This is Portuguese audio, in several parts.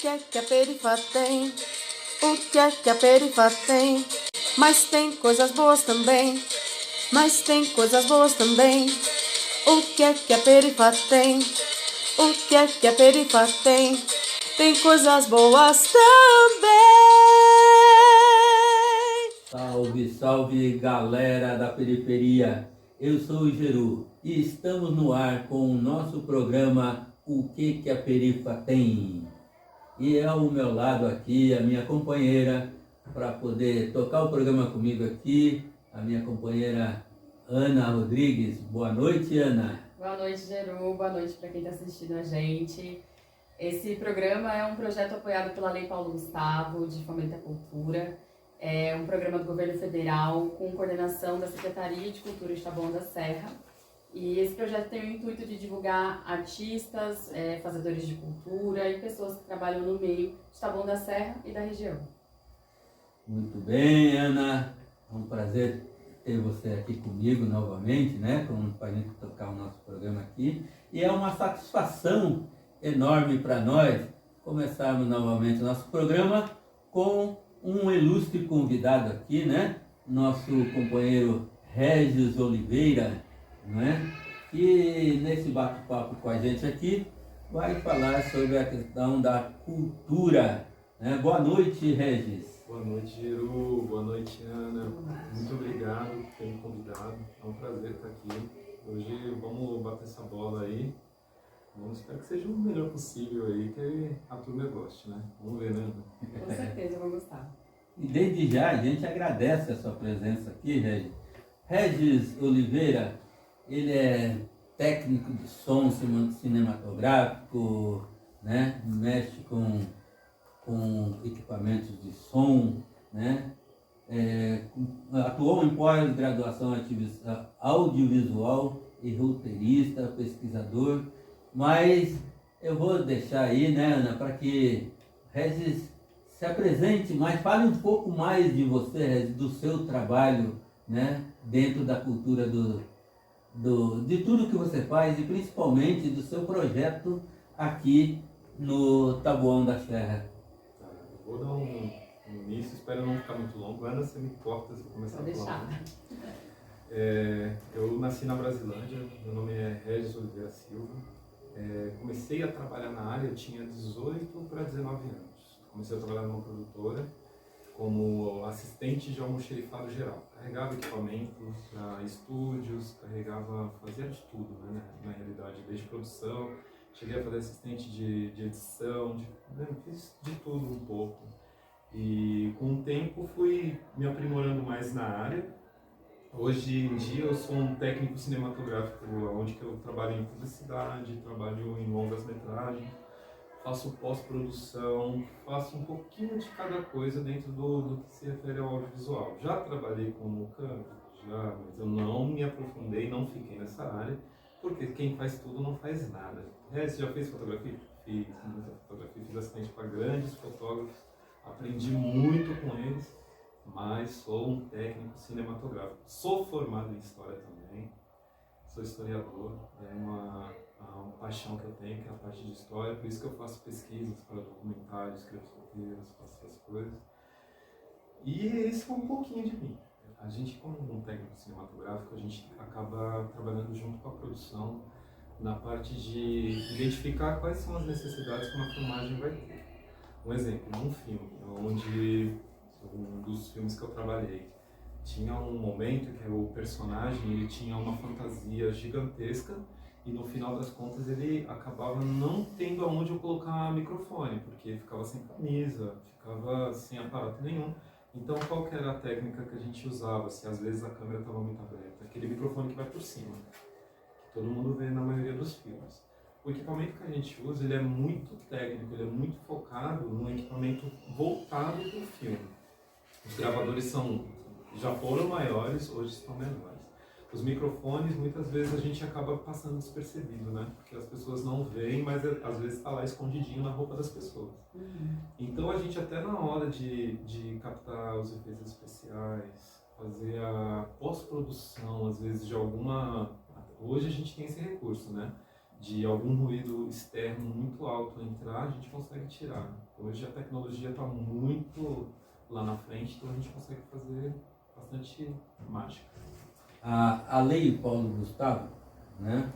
é que a perifa tem? O que é que a perifa tem? Mas tem coisas boas também. Mas tem coisas boas também. O que é que a perifa tem? O que é que a perifa tem? Tem coisas boas também. Salve, salve, galera da periferia. Eu sou o Geru e estamos no ar com o nosso programa O que a Perifa Tem? E ao meu lado aqui a minha companheira para poder tocar o programa comigo aqui, a minha companheira Ana Rodrigues. Boa noite, Ana. Boa noite, Geru. Boa noite para quem está assistindo a gente. Esse programa é um projeto apoiado pela Lei Paulo Gustavo, de Fomento à Cultura. É um programa do governo federal com coordenação da Secretaria de Cultura de Taboão da Serra. E esse projeto tem o intuito de divulgar artistas, fazedores de cultura e pessoas que trabalham no meio de Taboão da Serra e da região. Muito bem, Ana. É um prazer ter você aqui comigo novamente, né? Para a gente tocar o nosso programa aqui. E é uma satisfação enorme para nós começarmos novamente o nosso programa com um ilustre convidado aqui, né? Nosso companheiro Regis Oliveira, não é? Que nesse bate-papo com a gente aqui vai falar sobre a questão da cultura, né? Boa noite, Regis. Boa noite, Geru. Boa noite, Ana. Muito obrigado por ter me convidado. É um prazer estar aqui. Hoje vamos bater essa bola aí. Vamos esperar que seja o melhor possível aí, que a turma goste, né? Vamos ver, né? Com certeza eu vou gostar. E desde já a gente agradece a sua presença aqui, Regis. Regis Oliveira, ele é técnico de som cinematográfico, né? Mexe com equipamentos de som, né? Atuou em pós-graduação audiovisual e roteirista, pesquisador, mas eu vou deixar aí, né, Ana, para que Regis se apresente mais, fale um pouco mais de você, Regis, do seu trabalho, né, dentro da cultura de tudo que você faz e principalmente do seu projeto aqui no Taboão da Serra. Eu vou dar um início, espero não ficar muito longo. Ana, você me corta se eu começar Vou a falar. deixar. Eu nasci na Brasilândia, meu nome é Regis Oliveira Silva. Comecei a trabalhar na área, eu tinha 18 para 19 anos. Comecei a trabalhar numa produtora como assistente de almoxerifado geral. Carregava equipamentos, estúdios, fazia de tudo, né, na realidade, desde produção. Cheguei a fazer assistente de edição, fiz de tudo um pouco. E com o tempo fui me aprimorando mais na área. Hoje em dia eu sou um técnico cinematográfico, onde eu trabalho em publicidade, trabalho em longas-metragens, faço pós-produção, faço um pouquinho de cada coisa dentro do que se refere ao audiovisual. Já trabalhei como câmera, mas eu não me aprofundei, não fiquei nessa área, porque quem faz tudo não faz nada. Você já fez fotografia? Fiz muita fotografia, fiz assistente para grandes fotógrafos, aprendi muito com eles, mas sou um técnico cinematográfico. Sou formado em História também, sou historiador, é uma paixão que eu tenho, que é a parte de História, por isso que eu faço pesquisas para documentários, escrevo roteiros, faço essas coisas. E esse é um pouquinho de mim. A gente, como um técnico cinematográfico, a gente acaba trabalhando junto com a produção na parte de identificar quais são as necessidades que uma filmagem vai ter. Um exemplo, um filme, onde um dos filmes que eu trabalhei tinha um momento que o personagem ele tinha uma fantasia gigantesca e no final das contas ele acabava não tendo aonde eu colocar microfone, porque ficava sem camisa, ficava sem aparato nenhum. Então qual que era a técnica que a gente usava, se às vezes a câmera estava muito aberta? Aquele microfone que vai por cima, que todo mundo vê na maioria dos filmes. O equipamento que a gente usa ele é muito técnico, ele é muito focado num equipamento voltado para o filme. Os gravadores já foram maiores, hoje estão menores. Os microfones, muitas vezes a gente acaba passando despercebido, né? Porque as pessoas não veem, mas às vezes está lá escondidinho na roupa das pessoas. Então a gente até na hora de captar os efeitos especiais, fazer a pós-produção, às vezes de alguma... Hoje a gente tem esse recurso, né? de algum ruído externo muito alto entrar, a gente consegue tirar. Hoje a tecnologia está muito lá na frente, então a gente consegue fazer bastante mágica. A lei Paulo Gustavo, né,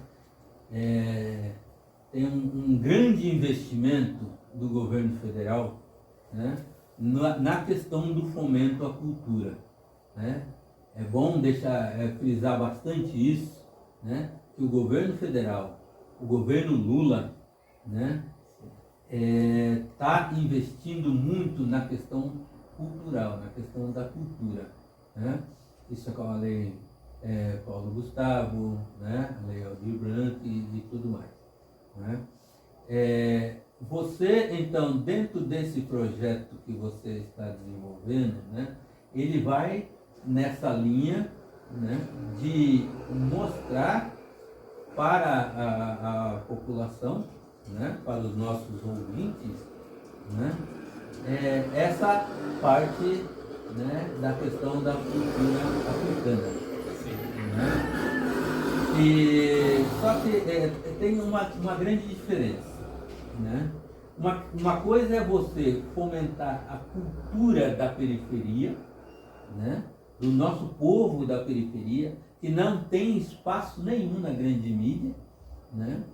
tem um grande investimento do governo federal, né, na questão do fomento à cultura, né? É bom frisar bastante isso, né, que o governo federal, o governo Lula, né, está investindo muito na questão cultural, na questão da cultura, né? Isso é com a lei Paulo Gustavo, né, a lei Aldir Blanc e tudo mais, né? Você, então, dentro desse projeto que você está desenvolvendo, né, ele vai nessa linha, né, de mostrar para a população, né, para os nossos ouvintes, né, essa parte, né, da questão da cultura africana. Né? E, só que tem uma grande diferença. Né? Uma coisa é você fomentar a cultura da periferia, né? Do nosso povo da periferia, que não tem espaço nenhum na grande mídia, né?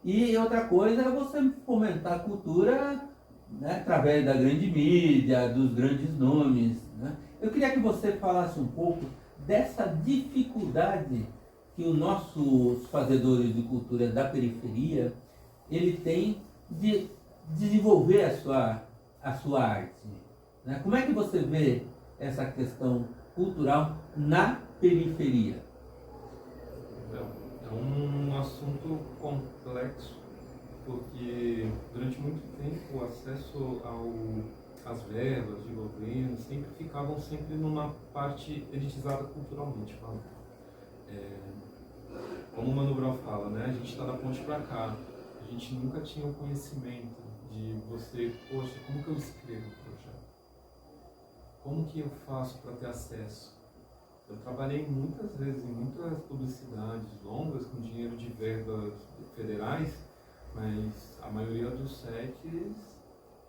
E outra coisa é você fomentar a cultura, né, através da grande mídia, dos grandes nomes, né? Eu queria que você falasse um pouco dessa dificuldade que os nossos fazedores de cultura da periferia ele tem de desenvolver a sua arte, né? Como é que você vê essa questão cultural na periferia? É um assunto complexo, porque durante muito tempo o acesso às verbas de governo ficavam sempre numa parte elitizada culturalmente falando. Como o Mano Brown fala, né? A gente está da ponte para cá. A gente nunca tinha o conhecimento de você, poxa, como que eu escrevo o projeto? Como que eu faço para ter acesso? Eu trabalhei muitas vezes em muitas publicidades longas com dinheiro de verbas federais, mas a maioria dos sets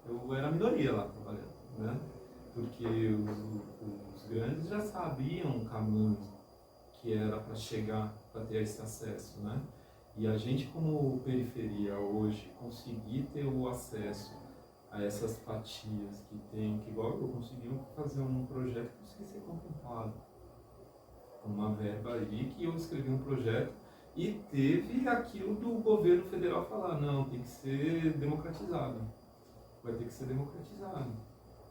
eu era a minoria lá trabalhando, né? Porque os grandes já sabiam o caminho que era para chegar, para ter esse acesso, né? E a gente como periferia hoje conseguir ter o acesso a essas fatias que igual eu consegui fazer um projeto que conseguia ser contemplado com uma verba aí, que eu escrevi um projeto e teve aquilo do governo federal falar, não, tem que ser democratizado, vai ter que ser democratizado,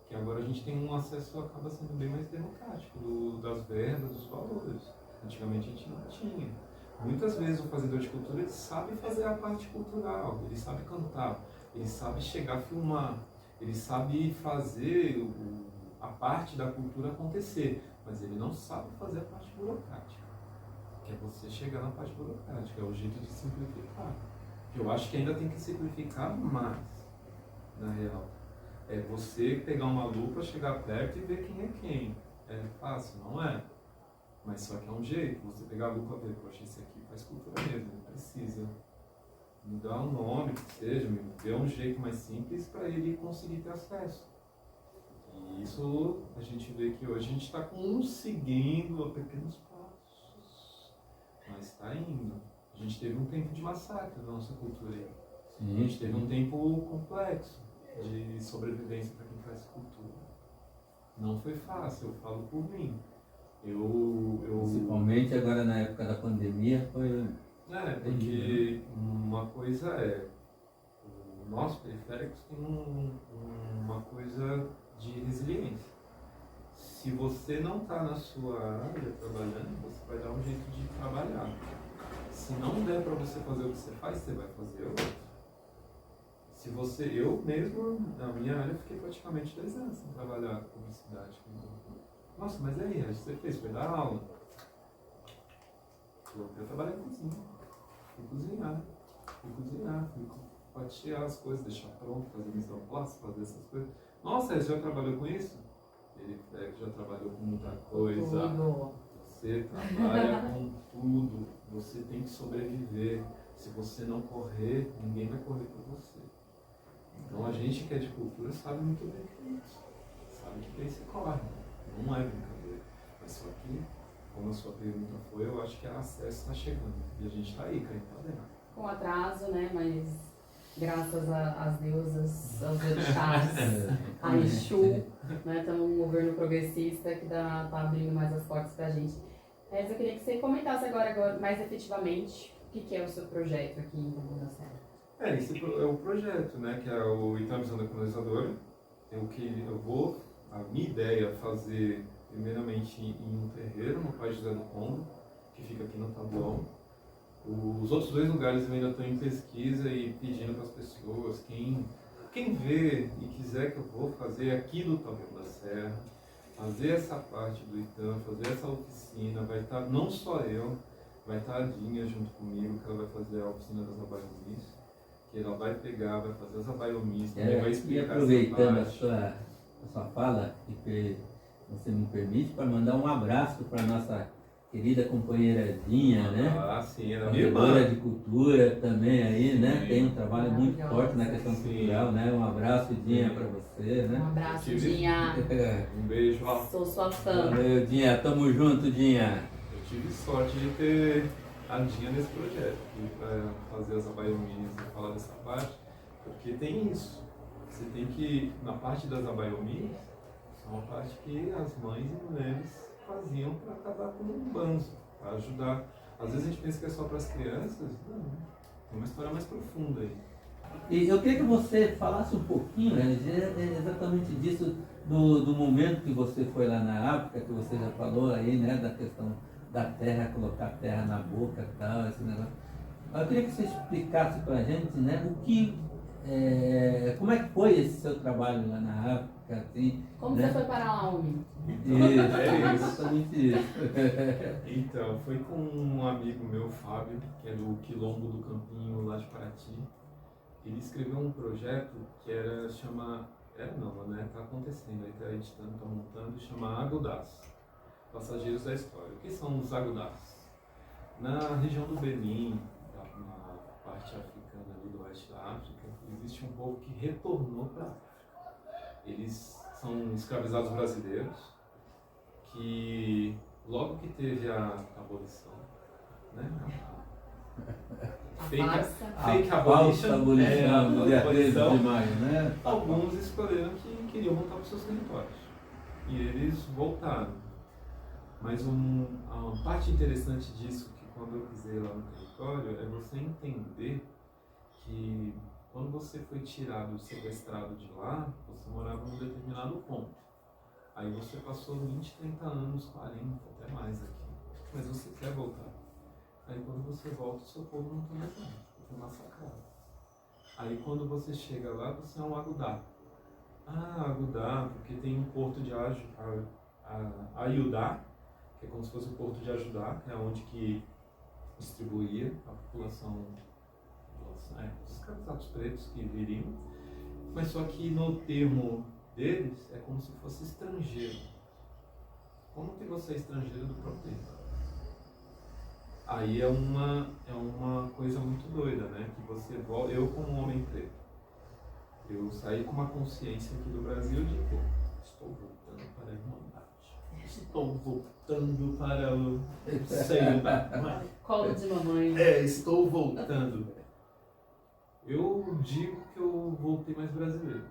que agora a gente tem um acesso, acaba sendo bem mais democrático das verbas, dos valores. Antigamente a gente não tinha. Muitas vezes o fazedor de cultura ele sabe fazer a parte cultural, ele sabe cantar, ele sabe chegar a filmar, ele sabe fazer a parte da cultura acontecer, mas ele não sabe fazer a parte burocrática, que é você chegar na parte burocrática, é o jeito de simplificar. Eu acho que ainda tem que simplificar mais, na real. É você pegar uma lupa, chegar perto e ver quem é quem. É fácil, não é? Mas só que é um jeito, você pegar a lupa e ver, poxa, esse aqui faz cultura mesmo, ele precisa me dar um nome, que seja, me dê um jeito mais simples para ele conseguir ter acesso. E isso a gente vê que hoje a gente está conseguindo a pequenos passos, mas está indo. A gente teve um tempo de massacre na nossa cultura aí. Sim. A gente teve um tempo complexo de sobrevivência para quem faz cultura. Não foi fácil, eu falo por mim. Principalmente agora na época da pandemia foi... porque uma coisa nós periféricos tem uma coisa de resiliência. Se você não está na sua área trabalhando, você vai dar um jeito de trabalhar. Se não der para você fazer o que você faz, você vai fazer outro. Eu mesmo, na minha área, fiquei praticamente 2 anos sem trabalhar com publicidade. Nossa, mas aí, você fez? Foi dar aula? Eu trabalhei em cozinha. Fui cozinhar, fui fatiar as coisas, deixar pronto, fazer mise en place, fazer essas coisas. Nossa, você já trabalhou com isso? Ele já trabalhou com muita coisa. Você trabalha com tudo, você tem que sobreviver. Se você não correr, ninguém vai correr por você. Então a gente que é de cultura sabe muito bem que é isso. Sabe que tem se corre, não é brincadeira. Mas só que, como a sua pergunta foi, eu acho que a acesso está chegando. E a gente está aí, caindo para dentro. Com atraso, né? Mas graças às deusas, aos orixás, a Exu, né? Estamos um governo progressista que tá abrindo mais as portas para a gente. Mas eu queria que você comentasse agora mais efetivamente o que é o seu projeto aqui em Taboão da Serra. Esse é o projeto, né? Que é o Então Visão da Colonizadora. A minha ideia é fazer, primeiramente, em um terreiro, no Pai José do Congo, que fica aqui no Taboão. Os outros 2 lugares eu ainda estou em pesquisa e pedindo para as pessoas, quem vê e quiser que eu vou fazer aqui do Taboão da Serra, fazer essa parte do Itam, fazer essa oficina, vai estar, não só eu, vai estar a Dinha junto comigo, que ela vai fazer a oficina das abaiomis, que ela vai pegar, vai fazer as abaiomis, também vai explicar. E aproveitando a sua fala, que você me permite, para mandar um abraço para a nossa querida companheira Dinha, né? Ah, sim, era minha irmã. Professora de cultura também aí, né? Tem um trabalho muito forte na questão cultural, né? Um abraço, Dinha, para você, né? Um abraço, Dinha. Um beijo. Sou sua fã. Valeu, Dinha. Tamo junto, Dinha. Eu tive sorte de ter a Dinha nesse projeto, para fazer as abaiomis e falar dessa parte, porque tem isso. Você tem que, na parte das abaiomis, é uma parte que as mães e mulheres faziam para acabar com um banzo, para ajudar. Às vezes a gente pensa que é só para as crianças, não, tem uma história mais profunda aí. E eu queria que você falasse um pouquinho, né, exatamente disso, do momento que você foi lá na África, que você já falou aí, né, da questão da terra, colocar a terra na boca e tal, esse negócio. Eu queria que você explicasse para a gente, né, como é que foi esse seu trabalho lá na África, assim. Como né? você foi para lá, homem? Isso, exatamente isso. Então, foi com um amigo meu, Fábio, que é do Quilombo do Campinho, lá de Paraty. Ele escreveu um projeto que tá acontecendo, aí tá editando, tá montando, chama Agudás, Passageiros da História. O que são os Agudás? Na região do Benin, na parte africana ali do oeste da África, existe um povo que retornou para a África. Eles são escravizados brasileiros, que logo que teve a abolição, né? Fake abolition, no dia 13 de abolição, maio, né? alguns escolheram que queriam voltar para os seus territórios. E eles voltaram. Mas a parte interessante disso, que quando eu pisei lá no território, é você entender que quando você foi tirado, sequestrado de lá, você morava num determinado ponto. Aí você passou 20, 30 anos, 40, até mais aqui. Mas você quer voltar. Aí quando você volta, o seu povo não está mais lá, foi massacrado. Aí quando você chega lá, você é um Agudá. Ah, Agudá, porque tem um porto de Ayudá, que é como se fosse o porto de Ajudá, que é onde que distribuía a população, os escravizados pretos que viriam. Mas só que no termo deles é como se fosse estrangeiro. Como que você é estrangeiro do próprio território? Aí é uma coisa muito doida, né? Que você volta, eu como um homem preto, eu saí com uma consciência aqui do Brasil de que estou voltando para a Irmandade. Estou voltando para o seio da mãe. Colo de mamãe. Estou voltando. Eu digo que eu voltei mais brasileiro,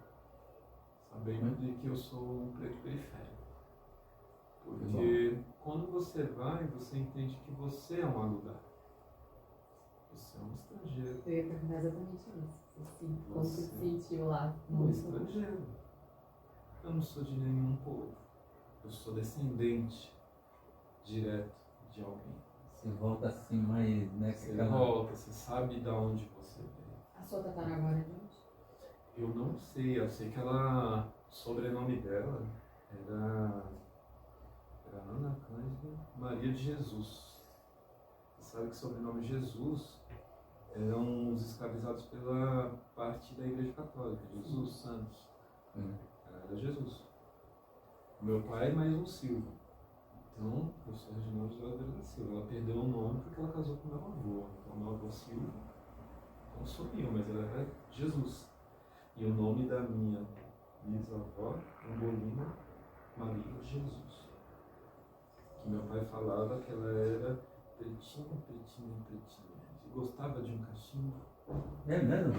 sabendo de que eu sou um preto periférico. Porque quando você vai, você entende que você é um Agudá. Você é um estrangeiro. Eu ia perguntar exatamente isso. Como você se sentiu lá? Um estrangeiro. Eu não sou de nenhum povo. Eu sou descendente direto de alguém. Você volta assim mais, né? Você volta, você sabe de onde você veio. A sua tataravó é de onde? Eu não sei, eu sei que ela, o sobrenome dela era Ana Cândida Maria de Jesus. Você sabe que o sobrenome Jesus eram os escravizados pela parte da Igreja Católica, Jesus Santos. Era Jesus. Meu pai é mais um Silva. Então, eu sou Reginaldo de Oliveira da Silva. Ela perdeu o nome porque ela casou com meu avô. Então, meu avô Silva não sumiu, mas ela era Jesus. E o nome da minha bisavó, Angolina Maria Jesus. Que meu pai falava que ela era pretinha, pretinha, pretinha. E gostava de um cachimbo. É mesmo?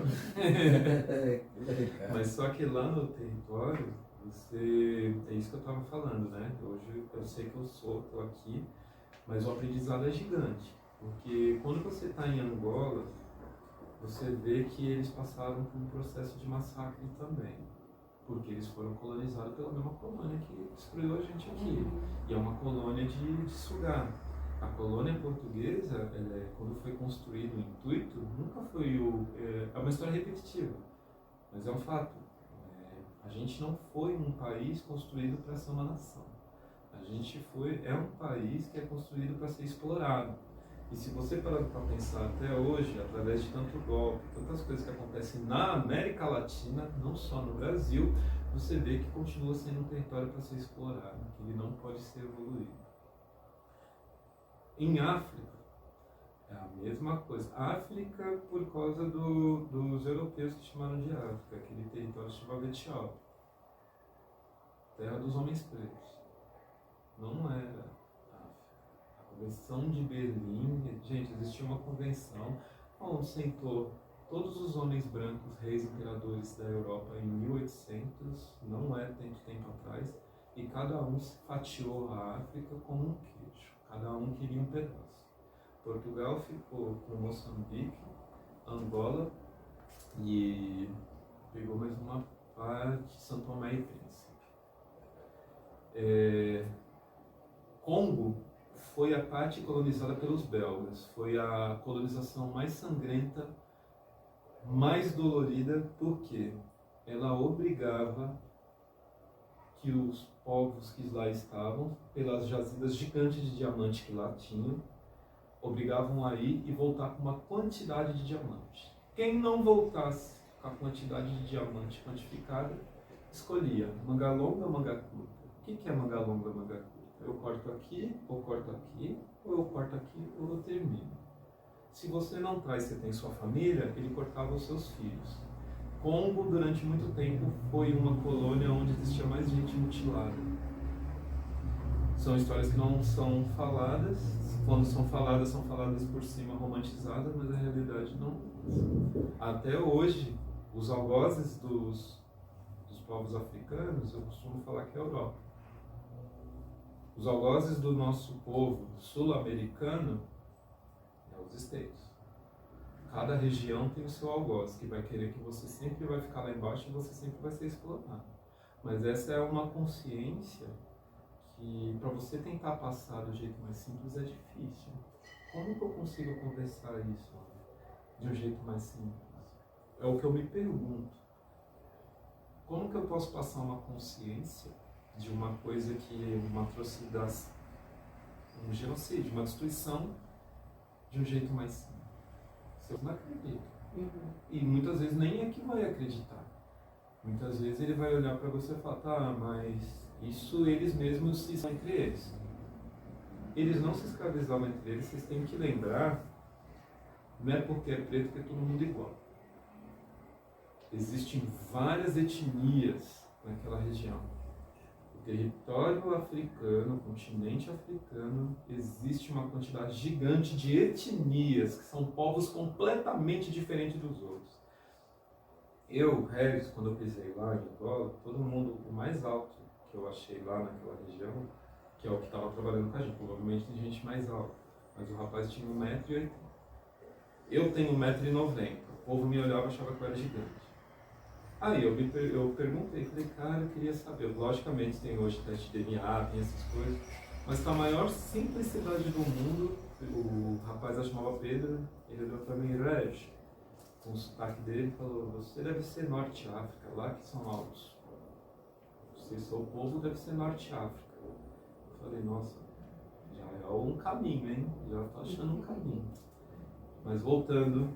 Mas só que lá no território, você... É isso que eu estava falando, né? Hoje eu sei que eu estou aqui, mas o aprendizado é gigante. Porque quando você está em Angola, você vê que eles passaram por um processo de massacre também. Porque eles foram colonizados pela mesma colônia que destruiu a gente aqui. E é uma colônia de sugar. A colônia portuguesa, quando foi construído o intuito, nunca foi é uma história repetitiva, mas é um fato. A gente não foi um país construído para ser uma nação. A gente é um país que é construído para ser explorado. E se você parar para pensar até hoje, através de tanto golpe, tantas coisas que acontecem na América Latina, não só no Brasil, você vê que continua sendo um território para ser explorado, que ele não pode ser evoluído. Em África, é a mesma coisa. África, por causa dos europeus que chamaram de África, aquele território chamado Etiópia, terra dos homens pretos. Não era África. A Convenção de Berlim, gente, existia uma convenção onde sentou todos os homens brancos, reis e imperadores da Europa em 1800, não é tanto tempo atrás, e cada um fatiou a África como um queijo. Cada um queria um pedaço. Portugal ficou com Moçambique, Angola e pegou mais uma parte, São Tomé e Príncipe. Congo foi a parte colonizada pelos belgas. Foi a colonização mais sangrenta, mais dolorida, porque ela obrigava que os povos que lá estavam, pelas jazidas gigantes de diamante que lá tinham, obrigavam a ir e voltar com uma quantidade de diamante. Quem não voltasse com a quantidade de diamante quantificada, escolhia manga longa ou manga curta. O que é manga longa ou manga curta? Eu corto aqui, ou corto aqui, ou eu corto aqui, ou eu termino. Se você não traz, você tem sua família, ele cortava os seus filhos. Congo, durante muito tempo, foi uma colônia onde existia mais gente mutilada. São histórias que não são faladas. Quando são faladas por cima, romantizadas, mas a realidade não. Até hoje, os algozes dos povos africanos, eu costumo falar que é a Europa. Os algozes do nosso povo sul-americano é os States. Cada região tem o seu algoz, que vai querer que você sempre vai ficar lá embaixo e você sempre vai ser explorado. Mas essa é uma consciência que, para você tentar passar do jeito mais simples, é difícil. Como que eu consigo conversar isso de um jeito mais simples? É o que eu me pergunto. Como que eu posso passar uma consciência de uma coisa que é uma atrocidade, um genocídio, uma destruição, de um jeito mais simples? Eu não acredito. E muitas vezes nem é que vai acreditar. Muitas vezes ele vai olhar para você e falar, tá, mas isso eles mesmos se são entre eles. Eles não se escravizavam entre eles, vocês têm que lembrar, não é porque é preto que é todo mundo igual. Existem várias etnias naquela região. O território africano, o continente africano, existe uma quantidade gigante de etnias, que são povos completamente diferentes dos outros. Eu, Regis, quando eu pisei lá em Angola, todo mundo, o mais alto que eu achei lá naquela região, que é o que estava trabalhando com a gente, provavelmente tem gente mais alta, mas o rapaz tinha 1,80 m. Eu tenho 1,90 m, o povo me olhava e achava que eu era gigante. Aí eu perguntei, falei, cara, eu queria saber. Logicamente tem hoje teste de DNA, tem essas coisas, mas com a maior simplicidade do mundo, o rapaz chamava Pedro, ele olhou para mim, Reg, com o sotaque dele, falou, você deve ser Norte África, lá que são altos. Você, seu povo, deve ser Norte África. Eu falei, nossa, já é um caminho, hein? Já estou achando um caminho. Mas voltando,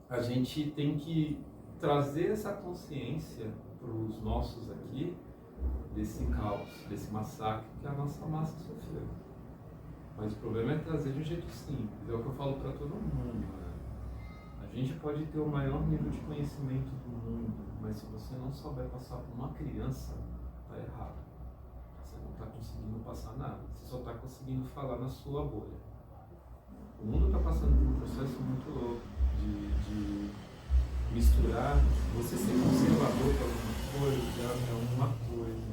a gente tem que trazer essa consciência para os nossos aqui, desse caos, desse massacre que a nossa massa sofreu. Mas o problema é trazer de um jeito simples, é o que eu falo para todo mundo, né? A A gente pode ter o maior nível de conhecimento do mundo, mas se você não souber passar por uma criança, tá errado. Você não está conseguindo passar nada, você só está conseguindo falar na sua bolha. O mundo está passando por um processo muito louco de misturar. Você ser conservador para alguma coisa é uma coisa,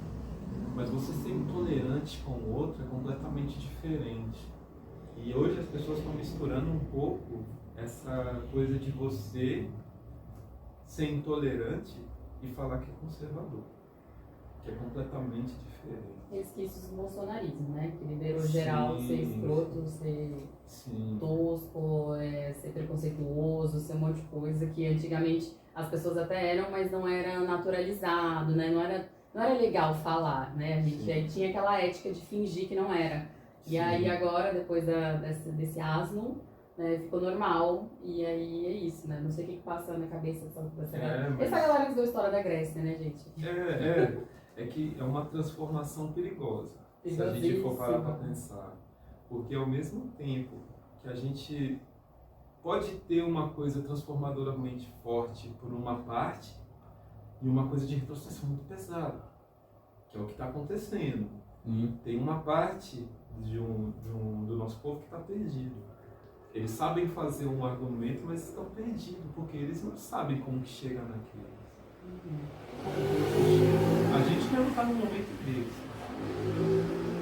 mas você ser intolerante com o outro é completamente diferente. E hoje as pessoas estão misturando um pouco essa coisa de você ser intolerante e falar que é conservador, que é completamente diferente. Resquícios do bolsonarismo, né? Que liberou geral ser escroto, ser tosco, ser preconceituoso, ser um monte de coisa que antigamente as pessoas até eram, mas não era naturalizado, né? Não era legal falar, né? A gente aí tinha aquela ética de fingir que não era. E aí agora, depois desse asno, né, ficou normal, e aí é isso, né? Não sei o que passa na cabeça dessa galera. Mas... Essa galera que deu a história da Grécia, né, gente? É que é uma transformação perigosa, se a gente for parar para pensar. Porque ao mesmo tempo que a gente pode ter uma coisa transformadoramente forte por uma parte, e uma coisa de retrocesso muito pesada, que é o que está acontecendo. Tem uma parte do nosso povo que está perdido. Eles sabem fazer um argumento, mas estão perdidos, porque eles não sabem como que chega naquilo. A gente quer lutar no momento deles.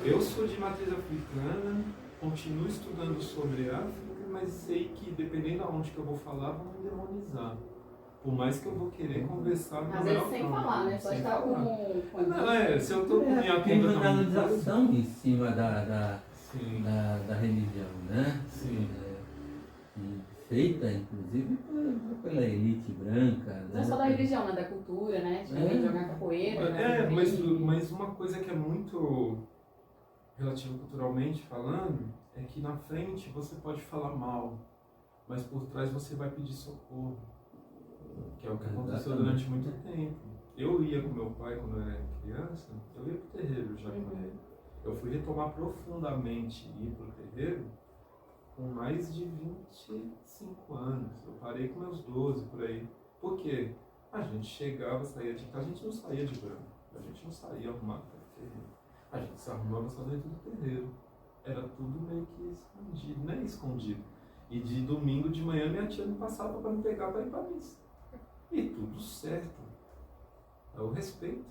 Eu sou de matriz africana, continuo estudando sobre África, mas sei que dependendo de onde que eu vou falar, vão me demonizar. Por mais que eu vou querer conversar no às vezes sem falar, né? Só estar com... Não, se eu tô com minha tem conta banalização em cima da religião, né? Sim. Feita, inclusive, pela elite branca. Não é só da religião, né? Da cultura, né? De jogar capoeira. Mas uma coisa que é muito relativa culturalmente falando é que na frente você pode falar mal, mas por trás você vai pedir socorro. Que é o que aconteceu durante muito tempo. Eu ia com meu pai quando eu era criança, eu ia pro terreiro já com ele. Eu fui retomar profundamente ir pro terreiro com mais de 25 anos. Eu parei com meus 12 por aí. Por quê? A gente chegava, saía de casa, a gente não saía de branco. A gente não saía arrumado para o terreiro. A gente se arrumava só dentro do terreiro. Era tudo meio que escondido, nem escondido. E de domingo de manhã minha tia me passava para me pegar para ir para a missa. E tudo certo. É o respeito.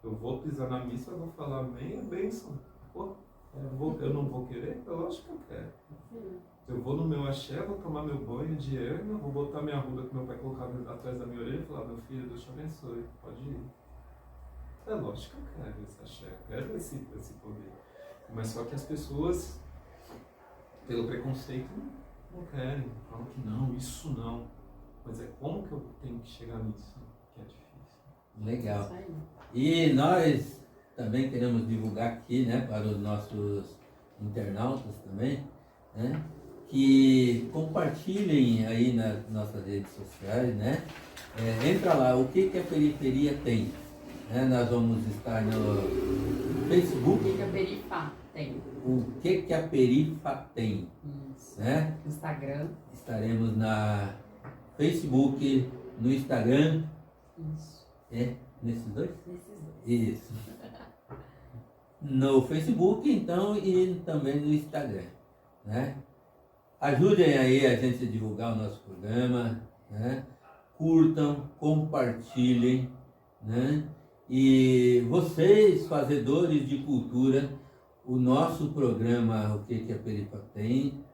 Eu vou pisar na missa, eu vou falar amém, é bênção. Pô, eu não vou querer? Eu acho que eu quero. Eu vou no meu axé, vou tomar meu banho de erva, vou botar minha arruda que meu pai colocava atrás da minha orelha e falar, meu filho, Deus te abençoe, pode ir. É lógico que eu quero esse axé, eu quero esse poder. Mas só que as pessoas, pelo preconceito, não querem, falam que não, isso não. Mas é como que eu tenho que chegar nisso que é difícil. Legal. E nós também queremos divulgar aqui, né, para os nossos internautas também, né, que compartilhem aí nas nossas redes sociais, né, entra lá, o que a periferia tem, né, nós vamos estar no Facebook. O que a perifa tem? O que a perifa tem, né? Instagram. Estaremos na Facebook, no Instagram. Isso. Nesses dois? Nesses dois. Isso. No Facebook, então, e também no Instagram, né? Ajudem aí a gente a divulgar o nosso programa, né? Curtam, compartilhem, né? E vocês, fazedores de cultura, o nosso programa O que a Perifa tem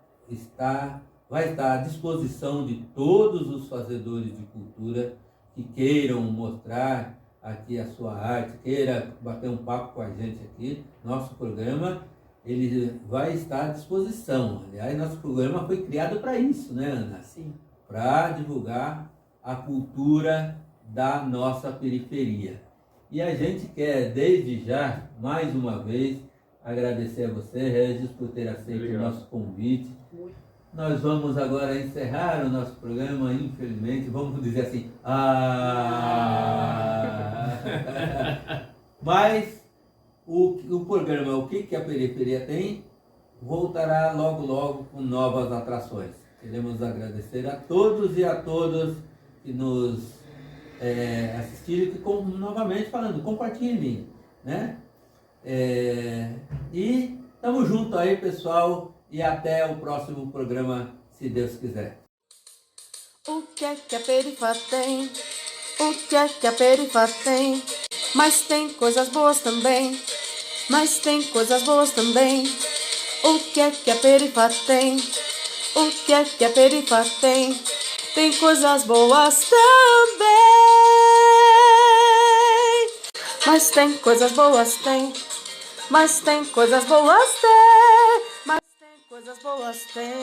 vai estar à disposição de todos os fazedores de cultura que queiram mostrar aqui a sua arte, queira bater um papo com a gente aqui. Nosso programa ele vai estar à disposição. Aliás, nosso programa foi criado para isso, né, Ana? Sim. Para divulgar a cultura da nossa periferia. E a gente quer, desde já, mais uma vez, agradecer a você, Regis, por ter aceito o nosso convite. Nós vamos agora encerrar o nosso programa, infelizmente, vamos dizer assim, mas o programa O que a Periferia tem voltará logo com novas atrações. Queremos agradecer a todos e a todas que nos assistiram e que, novamente falando, compartilhem, né? E tamo junto aí, pessoal, e até o próximo programa, se Deus quiser. O que é que a perifa tem? O que é que a perifa tem? Mas tem coisas boas também. Mas tem coisas boas também. O que é que a perifa tem? O que é que a perifa tem? Tem coisas boas também. Mas tem coisas boas, tem. Mas tem coisas boas, tem. Mas tem coisas boas, tem.